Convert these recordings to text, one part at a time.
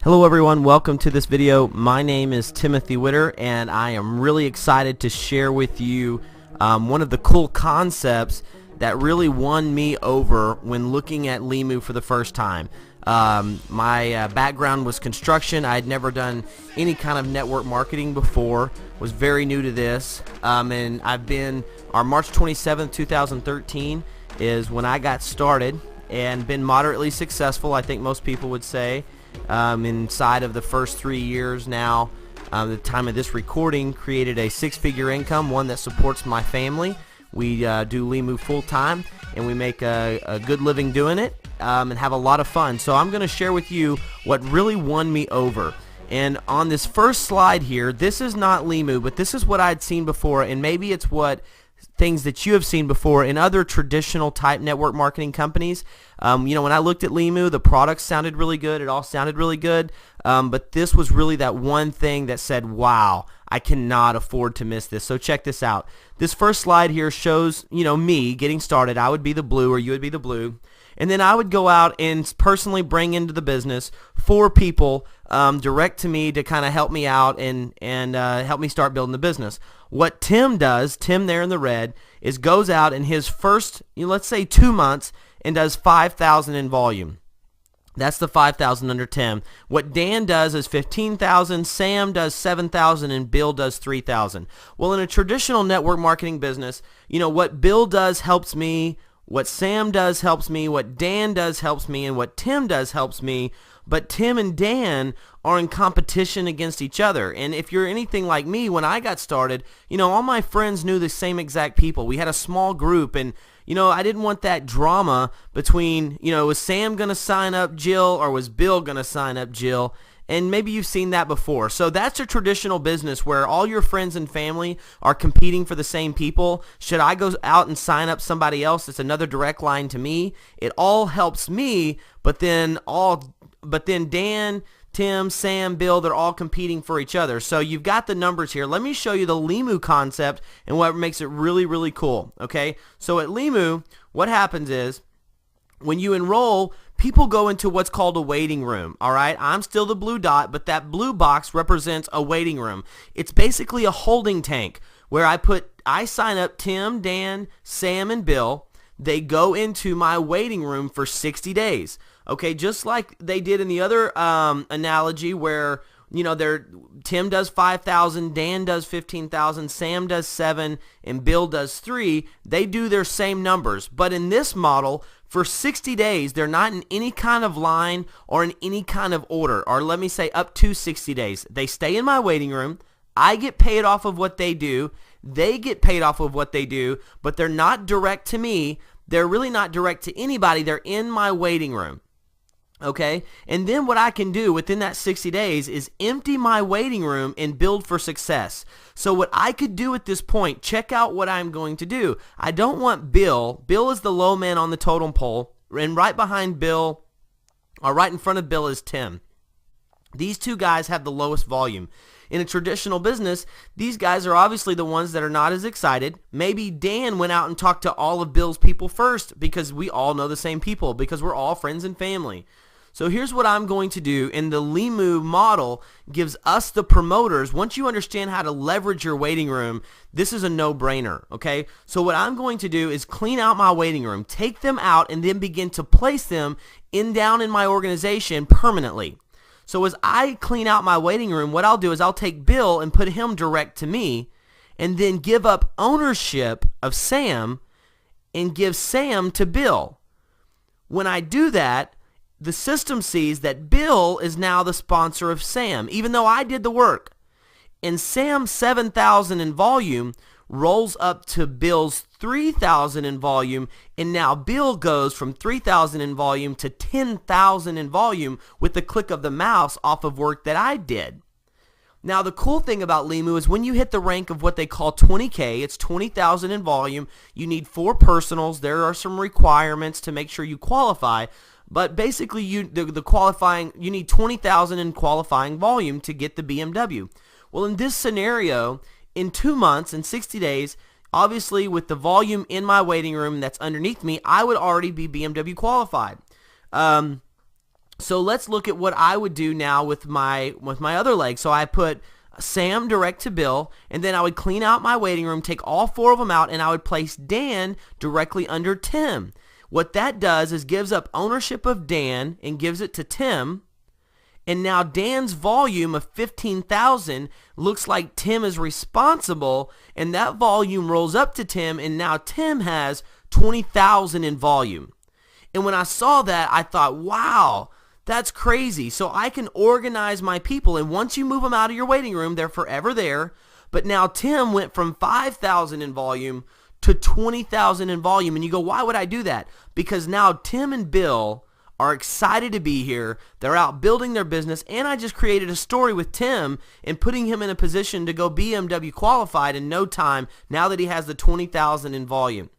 Hello everyone, welcome to this video. My name is Timothy Witter and I am really excited to share with you one of the cool concepts that really won me over when looking at Limu for the first time. My background was construction. I had never done any kind of network marketing before, was very new to this, and I've been, March 27th, 2013 is when I got started and been moderately successful, I think most people would say. Inside of the first 3 years now, the time of this recording, created a six-figure income, one that supports my family. We do Limu full-time, and we make a good living doing it and have a lot of fun. So I'm going to share with you what really won me over. And on this first slide here, this is not Limu, but this is what I'd seen before, and maybe it's what things that you have seen before in other traditional type network marketing companies. When I looked at Limu, the products sounded really good. It all sounded really good. But this was really that one thing that said, wow, I cannot afford to miss this. So check this out. This first slide here shows, me getting started. I would be the blue or you would be the blue. And then I would go out and personally bring into the business 4 people direct to me to kind of help me out and help me start building the business. What Tim does, Tim there in the red, is goes out in his first, let's say 2 months, and does 5,000 in volume. That's the 5,000 under Tim. What Dan does is 15,000, Sam does 7,000, and Bill does 3,000. Well, in a traditional network marketing business, what Bill does helps me, what Sam does helps me, what Dan does helps me, and what Tim does helps me. But Tim and Dan are in competition against each other. And if you're anything like me, when I got started, all my friends knew the same exact people. We had a small group, and I didn't want that drama between, was Sam going to sign up Jill or was Bill going to sign up Jill? And maybe you've seen that before. So that's a traditional business where all your friends and family are competing for the same people. Should I go out and sign up somebody else that's another direct line to me? It all helps me, but then Dan, Tim, Sam, Bill, they're all competing for each other. So you've got the numbers here. Let me show you the Limu concept and what makes it really, really cool. Okay, so at Limu, what happens is when you enroll, people go into what's called a waiting room. All right, I'm still the blue dot, but that blue box represents a waiting room. It's basically a holding tank where I sign up Tim, Dan, Sam, and Bill. They go into my waiting room for 60 days. Okay, just like they did in the other analogy where, Tim does 5,000, Dan does 15,000, Sam does 7, and Bill does 3. They do their same numbers. But in this model, for 60 days, they're not in any kind of line or in any kind of order, or let me say up to 60 days. They stay in my waiting room. I get paid off of what they do. They get paid off of what they do, but they're not direct to me. They're really not direct to anybody. They're in my waiting room. Okay, and then what I can do within that 60 days is empty my waiting room and build for success. So what I could do at this point, check out what I'm going to do. I don't want Bill. Bill is the low man on the totem pole, and right behind Bill, or right in front of Bill, is Tim. These two guys have the lowest volume. In a traditional business, these guys are obviously the ones that are not as excited. Maybe Dan went out and talked to all of Bill's people first because we all know the same people because we're all friends and family. So here's what I'm going to do, and the Limu model gives us the promoters, once you understand how to leverage your waiting room, this is a no-brainer, okay? So what I'm going to do is clean out my waiting room, take them out, and then begin to place them down in my organization permanently. So as I clean out my waiting room, what I'll do is I'll take Bill and put him direct to me, and then give up ownership of Sam and give Sam to Bill. When I do that, the system sees that Bill is now the sponsor of Sam, even though I did the work. And Sam's 7,000 in volume rolls up to Bill's 3,000 in volume, and now Bill goes from 3,000 in volume to 10,000 in volume with the click of the mouse off of work that I did. Now, the cool thing about Limu is when you hit the rank of what they call 20K, it's 20,000 in volume, you need 4 personals. There are some requirements to make sure you qualify. But basically, you need 20,000 in qualifying volume to get the BMW. Well, in this scenario, in 2 months and 60 days, obviously with the volume in my waiting room that's underneath me, I would already be BMW qualified. So let's look at what I would do now with my other leg. So I put Sam direct to Bill, and then I would clean out my waiting room, take all 4 of them out, and I would place Dan directly under Tim. What that does is gives up ownership of Dan and gives it to Tim. And now Dan's volume of 15,000 looks like Tim is responsible, and that volume rolls up to Tim, and now Tim has 20,000 in volume. And when I saw that, I thought, wow, that's crazy. So I can organize my people, and once you move them out of your waiting room, they're forever there. But now Tim went from 5,000 in volume to 20,000 in volume. And you go, why would I do that? Because now Tim and Bill are excited to be here. They're out building their business, and I just created a story with Tim and putting him in a position to go BMW qualified in no time now that he has the 20,000 in volume.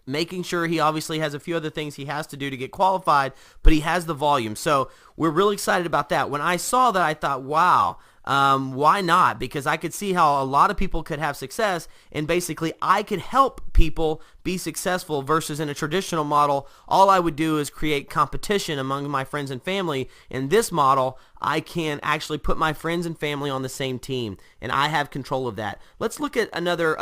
Making sure he obviously has a few other things he has to do to get qualified, but he has the volume. So we're really excited about that. When I saw that, I thought, wow, why not? Because I could see how a lot of people could have success, and basically I could help people be successful versus in a traditional model, all I would do is create competition among my friends and family. In this model, I can actually put my friends and family on the same team, and I have control of that. Let's look at another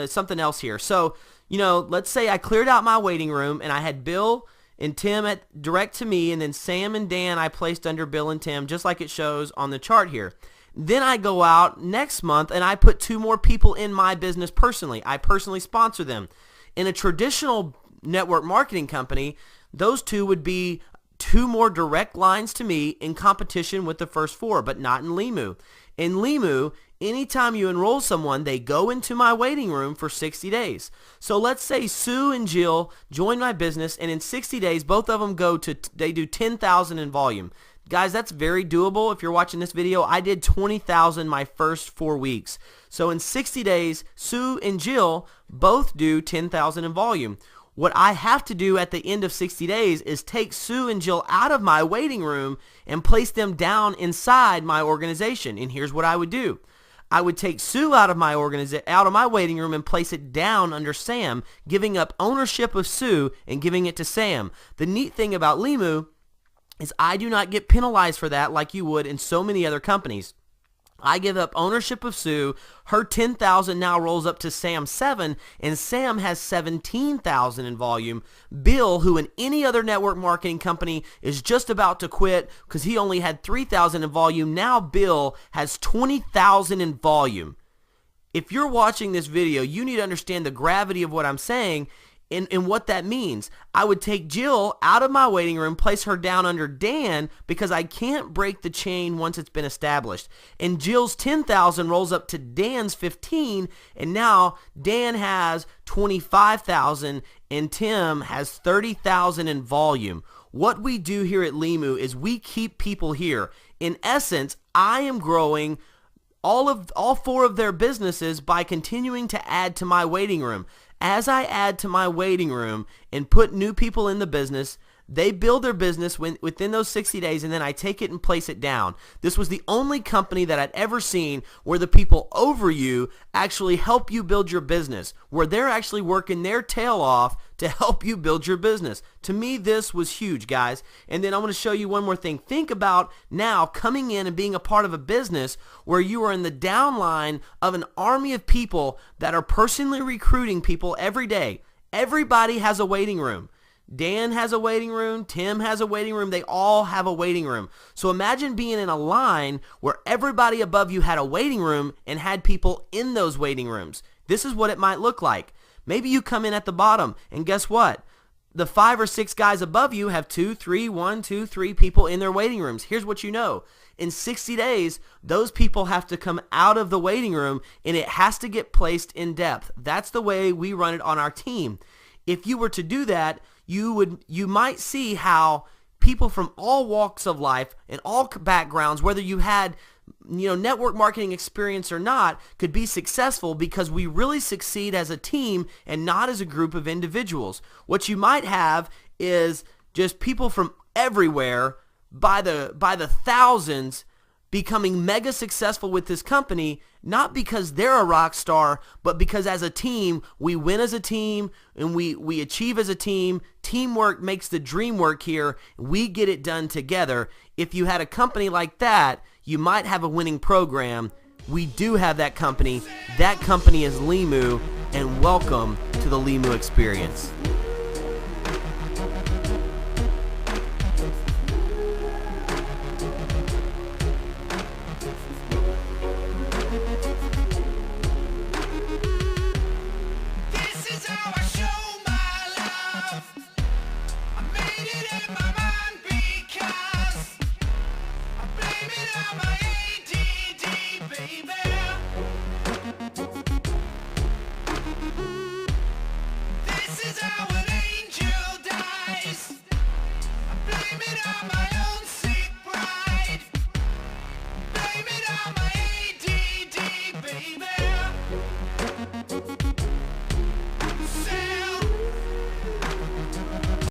something else here. So, let's say I cleared out my waiting room and I had Bill and Tim direct to me, and then Sam and Dan I placed under Bill and Tim, just like it shows on the chart here. Then I go out next month and I put 2 more people in my business personally. I personally sponsor them. In a traditional network marketing company, those 2 would be 2 more direct lines to me in competition with the first 4, but not in Limu. In Limu, anytime you enroll someone, they go into my waiting room for 60 days. So let's say Sue and Jill join my business, and in 60 days, both of them they do 10,000 in volume. Guys, that's very doable. If you're watching this video, I did 20,000 my first 4 weeks. So in 60 days, Sue and Jill both do 10,000 in volume. What I have to do at the end of 60 days is take Sue and Jill out of my waiting room and place them down inside my organization. And here's what I would do. I would take Sue out of my waiting room and place it down under Sam, giving up ownership of Sue and giving it to Sam. The neat thing about Limu is I do not get penalized for that like you would in so many other companies. I give up ownership of Sue. Her 10,000 now rolls up to Sam's 7, and Sam has 17,000 in volume. Bill, who in any other network marketing company is just about to quit because he only had 3,000 in volume, now Bill has 20,000 in volume. If you're watching this video, you need to understand the gravity of what I'm saying and what that means. I would take Jill out of my waiting room, place her down under Dan because I can't break the chain once it's been established. And Jill's 10,000 rolls up to Dan's 15, and now Dan has 25,000 and Tim has 30,000 in volume. What we do here at Limu is we keep people here. In essence, I am growing all 4 of their businesses by continuing to add to my waiting room. As I add to my waiting room and put new people in the business, they build their business within those 60 days, and then I take it and place it down. This was the only company that I'd ever seen where the people over you actually help you build your business, where they're actually working their tail off to help you build your business. To me, this was huge, guys. And then I want to show you one more thing. Think about now coming in and being a part of a business where you are in the downline of an army of people that are personally recruiting people every day. Everybody has a waiting room. Dan has a waiting room. Tim has a waiting room. They all have a waiting room. So imagine being in a line where everybody above you had a waiting room and had people in those waiting rooms. This is what it might look like. Maybe you come in at the bottom, and guess what? The 5 or 6 guys above you have 2, 3 people in their waiting rooms. Here's what you know. In 60 days, those people have to come out of the waiting room, and it has to get placed in depth. That's the way we run it on our team. If you were to do that, you might see how people from all walks of life and all backgrounds, whether you had network marketing experience or not, could be successful because we really succeed as a team and not as a group of individuals. What you might have is just people from everywhere by the thousands becoming mega successful with this company, not because they're a rock star, but because as a team, we win as a team and we achieve as a team. Teamwork makes the dream work here. We get it done together. If you had a company like that, you might have a winning program. We do have that company. That company is Limu, and welcome to the Limu experience. This is how an angel dies. I blame it on my own